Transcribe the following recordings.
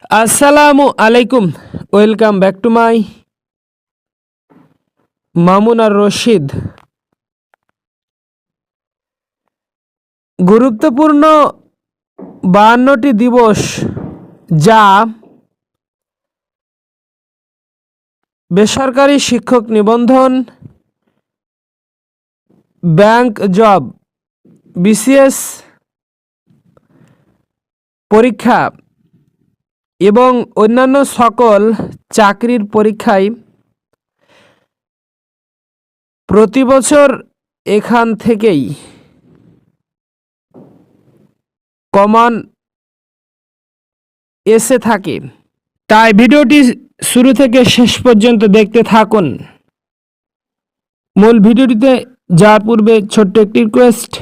আসসালামু আলাইকুম। Welcome back to my Mamun Ar Rashid. গুরুত্বপূর্ণ 52টি দিবস যা বেসরকারি শিক্ষক নিবন্ধন, ব্যাংক জব, বিসিএস পরীক্ষা এবং অন্যান্য সকল চাকরির পরীক্ষায় প্রতি বছর এখান থেকেই কমন এসে থাকে। তাই ভিডিওটি শুরু থেকে শেষ পর্যন্ত দেখতে থাকুন। মূল ভিডিওটিতে যাওয়ার পূর্বে ছোট্ট একটি রিকোয়েস্ট,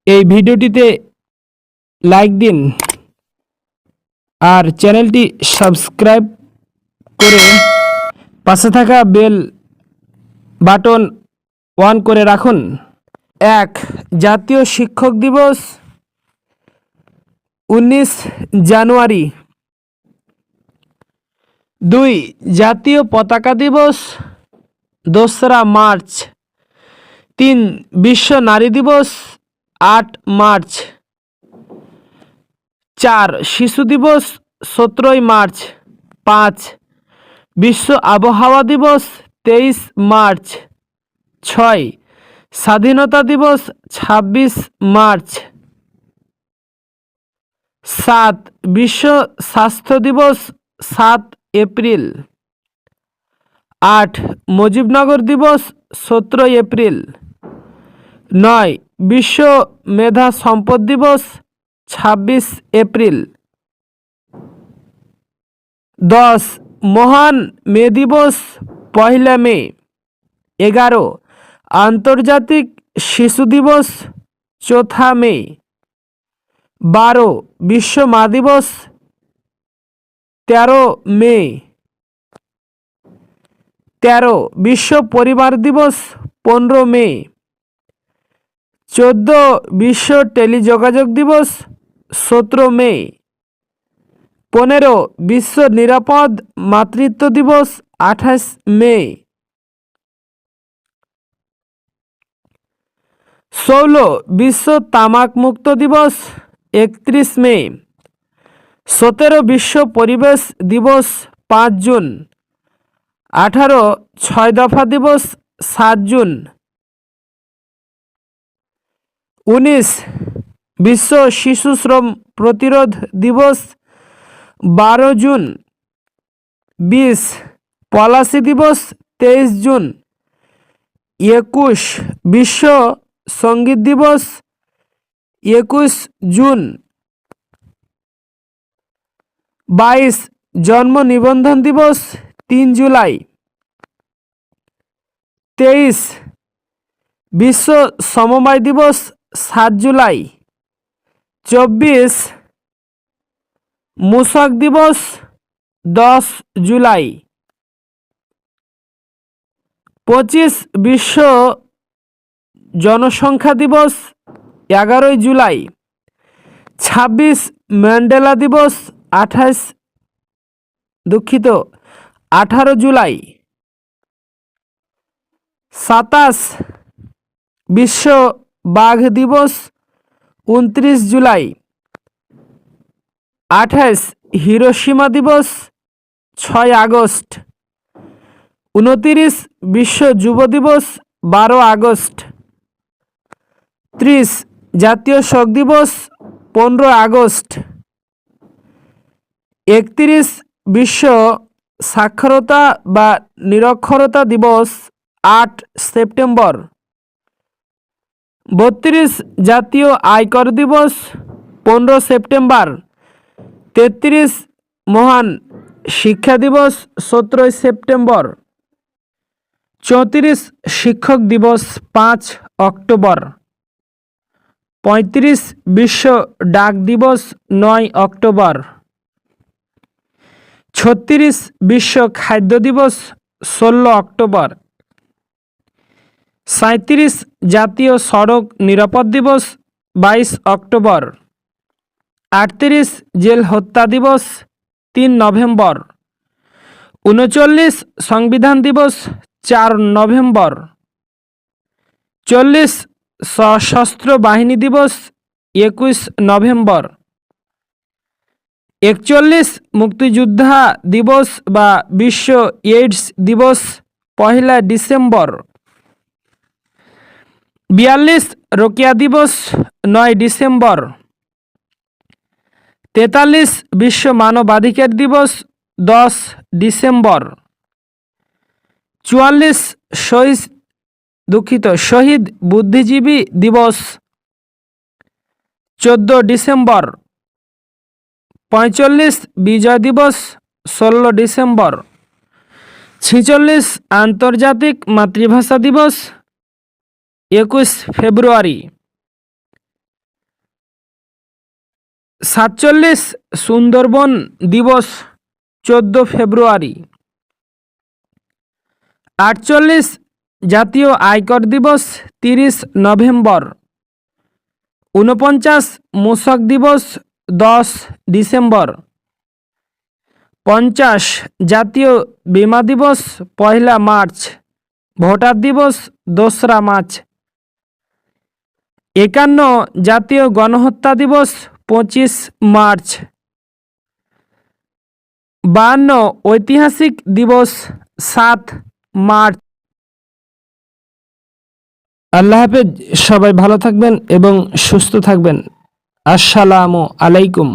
এই ভিডিওটিতে লাইক দিন আর চ্যানেলটি সাবস্ক্রাইব করে পাশে থাকা বেল বাটন অন করে রাখুন। 1. জাতীয় শিক্ষক দিবস 19 জানুয়ারি। 2. জাতীয় পতাকা দিবস 2রা মার্চ। 3. বিশ্ব নারী দিবস 8 মার্চ। 4. শিশু দিবস 17 মার্চ। 5. বিশ্ব আবহাওয়া দিবস 23 মার্চ। 6. স্বাধীনতা দিবস 26 মার্চ। 7. বিশ্ব স্বাস্থ্য দিবস 7 এপ্রিল। 8. মুজিবনগর দিবস 17 এপ্রিল। 9. বিশ্ব মেধা সম্পদ দিবস 26 এপ্রিল। 10. মহান মে দিবস 1 মে। 11. আন্তর্জাতিক শিশু দিবস 4 মে। 12. বিশ্ব মা দিবস 13 মে। 13. বিশ্ব পরিবার দিবস 15 মে। 14. বিশ্ব টেলিযোগাযোগ দিবস 17 মে। 15. বিশ্ব নিরাপদ মাতৃত্ব দিবস 28 মে। 16. বিশ্ব তামাক মুক্ত দিবস 31 মে। 17. বিশ্ব পরিবেশ দিবস 5 জুন। 18. 6 দফা দিবস 7 জুন। 19. বিশ্ব শিশু শ্রম প্রতিরোধ দিবস 12 জুন। 20. পলাশী দিবস 23 জুন। 21. বিশ্ব সঙ্গীত দিবস 21 জুন। 22. জন্ম নিবন্ধন দিবস 3 জুলাই। 23. বিশ্ব সমবায় দিবস 7 জুলাই। 24. মূসক দিবস 10 জুলাই। 25. বিশ্ব জনসংখ্যা দিবস 11 জুলাই। 26. ম্যান্ডেলা দিবস 18 জুলাই। 27. বিশ্ব বাঘ দিবস 29 জুলাই। 28. হিরোশিমা দিবস 6 আগস্ট। 29. বিশ্ব যুব দিবস 12 আগস্ট। 30. জাতীয় শোক দিবস 15 আগস্ট। 31. বিশ্ব সাক্ষরতা বা নিরক্ষরতা দিবস 8 সেপ্টেম্বর। 32. জাতীয় আয়কর দিবস 15 সেপ্টেম্বর। 33. মহান শিক্ষা দিবস 17 সেপ্টেম্বর। 34. শিক্ষক দিবস 5 অক্টোবর। 35. বিশ্ব ডাক দিবস 9 অক্টোবর। 36. বিশ্ব খাদ্য দিবস 16 অক্টোবর। 37. জাতীয় সড়ক নিরাপদ দিবস 22 অক্টোবর। 38 জেল হত্যা দিবস 3 নভেম্বর। 39 সংবিধান দিবস 4 নভেম্বর। 40 সশস্ত্র বাহিনী দিবস 21 নভেম্বর। 41 মুক্তিযোদ্ধা দিবস বা বিশ্ব এইডস দিবস 1 ডিসেম্বর। 42 রোকেয়া দিবস 9 ডিসেম্বর। 43 বিশ্ব মানবাধিকার দিবস 10 ডিসেম্বর। 44 শহীদ বুদ্ধিজীবী দিবস 14 ডিসেম্বর। 45 বিজয় দিবস 16 ডিসেম্বর। 46 আন্তর্জাতিক মাতৃভাষা দিবস 21 ফেব্রুয়ারি। 47 সুন্দরবন দিবস 14 ফেব্রুয়ারি। 48 জাতীয় আয়কর দিবস 30 নভেম্বর। 49 মূসক দিবস 10 ডিসেম্বর। 50 জাতীয় বীমা দিবস 1 মার্চ। ভোটার দিবস 2 মার্চ। 51 জাতীয় গণহত্যা দিবস 25 মার্চ। 52 ঐতিহাসিক দিবস 7 মার্চ। আল্লাহ হাফেজ। সবাই ভালো থাকবেন এবং সুস্থ থাকবেন। আসসালামু আলাইকুম।